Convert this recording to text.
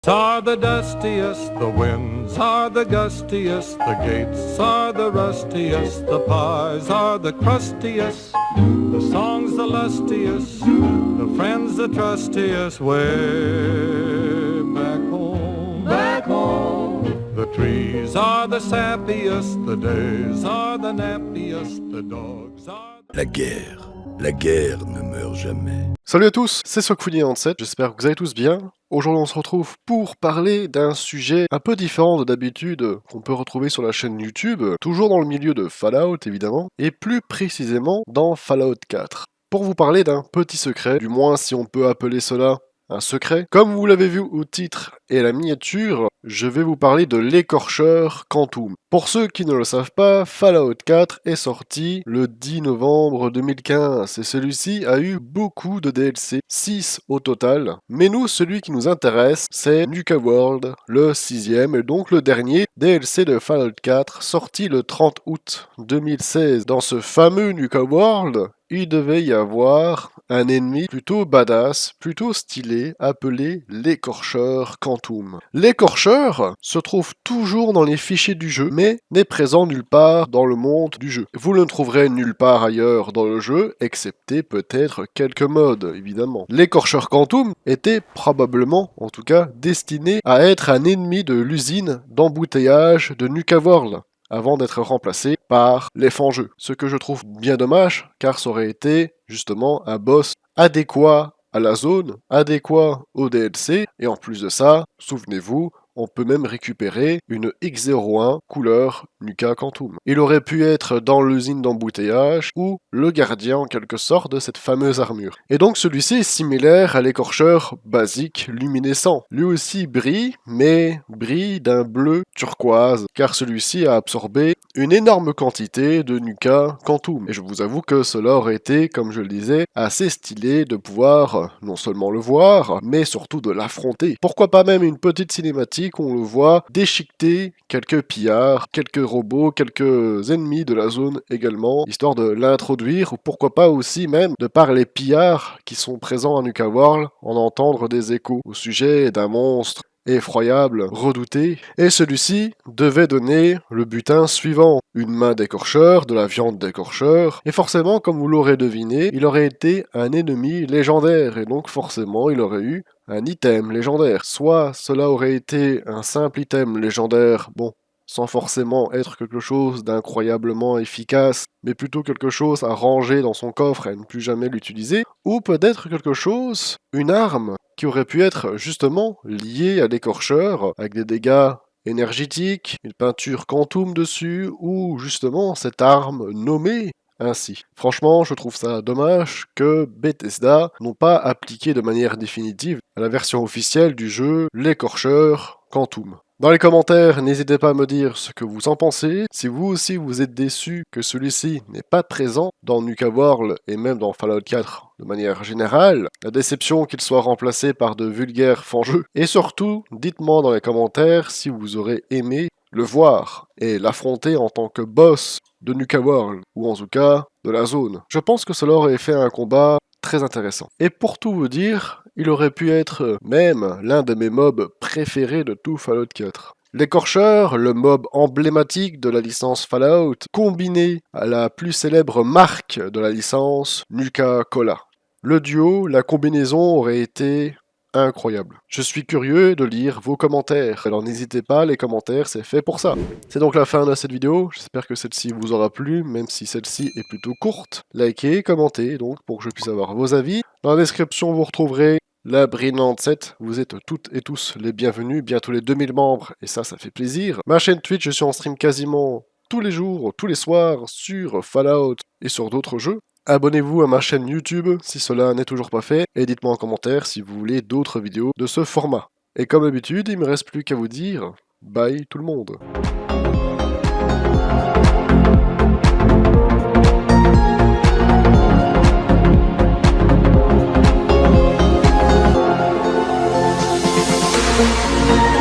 are the dustiest, the winds are the gustiest, the gates are the rustiest, the pies are the crustiest, the songs the lustiest, the friends the trustiest, way back home, back home. The trees are the sappiest, the days are the nappiest, the dogs are... La guerre ne meurt jamais. Salut à tous, c'est Socfouli97, j'espère que vous allez tous bien. Aujourd'hui on se retrouve pour parler d'un sujet un peu différent de d'habitude qu'on peut retrouver sur la chaîne YouTube, toujours dans le milieu de Fallout évidemment, et plus précisément dans Fallout 4. Pour vous parler d'un petit secret, du moins si on peut appeler cela un secret. Comme vous l'avez vu au titre et à la miniature, je vais vous parler de l'écorcheur Quantum. Pour ceux qui ne le savent pas, Fallout 4 est sorti le 10 novembre 2015 et celui-ci a eu beaucoup de DLC, 6 au total. Mais nous, celui qui nous intéresse, c'est Nuka World, le 6ème et donc le dernier DLC de Fallout 4, sorti le 30 août 2016. Dans ce fameux Nuka World, il devait y avoir un ennemi plutôt badass, plutôt stylé, appelé l'écorcheur Quantum. L'écorcheur se trouve toujours dans les fichiers du jeu, mais n'est présent nulle part dans le monde du jeu. Vous le trouverez nulle part ailleurs dans le jeu, excepté peut-être quelques modes, évidemment. L'écorcheur Quantum était probablement, en tout cas, destiné à être un ennemi de l'usine d'embouteillage de Nuka World, avant d'être remplacé par les fangeux. Ce que je trouve bien dommage, car ça aurait été justement un boss adéquat à la zone, adéquat au DLC, et en plus de ça, souvenez-vous, on peut même récupérer une X01 couleur Nuka Quantum. Il aurait pu être dans l'usine d'embouteillage ou le gardien en quelque sorte de cette fameuse armure. Et donc celui-ci est similaire à l'écorcheur basique luminescent. Lui aussi brille, mais brille d'un bleu turquoise, car celui-ci a absorbé une énorme quantité de Nuka Quantum. Et je vous avoue que cela aurait été, comme je le disais, assez stylé de pouvoir non seulement le voir, mais surtout de l'affronter. Pourquoi pas même une petite cinématique où on le voit déchiqueter quelques pillards, quelques robots, quelques ennemis de la zone également, histoire de l'introduire, ou pourquoi pas aussi même, de par les pillards qui sont présents à Nuka World, en entendre des échos au sujet d'un monstre effroyable, redouté, et celui-ci devait donner le butin suivant. Une main d'écorcheur, de la viande d'écorcheur, et forcément, comme vous l'aurez deviné, il aurait été un ennemi légendaire, et donc forcément il aurait eu un item légendaire. Soit cela aurait été un simple item légendaire, bon, sans forcément être quelque chose d'incroyablement efficace, mais plutôt quelque chose à ranger dans son coffre et à ne plus jamais l'utiliser, ou peut-être quelque chose, une arme, qui aurait pu être justement liée à l'écorcheur, avec des dégâts énergétiques, une peinture Quantum dessus, ou justement cette arme nommée ainsi. Franchement, je trouve ça dommage que Bethesda n'ont pas appliqué de manière définitive à la version officielle du jeu l'écorcheur Quantum. Dans les commentaires, n'hésitez pas à me dire ce que vous en pensez. Si vous aussi vous êtes déçu que celui-ci n'est pas présent dans Nuka World et même dans Fallout 4 de manière générale, la déception qu'il soit remplacé par de vulgaires fangeux. Et surtout, dites-moi dans les commentaires si vous aurez aimé le voir et l'affronter en tant que boss de Nuka World, ou en tout cas de la zone. Je pense que cela aurait fait un combat très intéressant. Et pour tout vous dire, il aurait pu être même l'un de mes mobs préférés de tout Fallout 4. L'écorcheur, le mob emblématique de la licence Fallout, combiné à la plus célèbre marque de la licence, Nuka-Cola. Le duo, la combinaison aurait été incroyable. Je suis curieux de lire vos commentaires, alors n'hésitez pas, les commentaires c'est fait pour ça. C'est donc la fin de cette vidéo, j'espère que celle-ci vous aura plu, même si celle-ci est plutôt courte. Likez, commentez donc pour que je puisse avoir vos avis. Dans la description vous retrouverez la brillante 7, vous êtes toutes et tous les bienvenus, bientôt les 2000 membres, et ça fait plaisir. Ma chaîne Twitch, je suis en stream quasiment tous les jours, tous les soirs, sur Fallout et sur d'autres jeux. Abonnez-vous à ma chaîne YouTube si cela n'est toujours pas fait, et dites-moi en commentaire si vous voulez d'autres vidéos de ce format. Et comme d'habitude, il me reste plus qu'à vous dire, bye tout le monde. We'll be right back.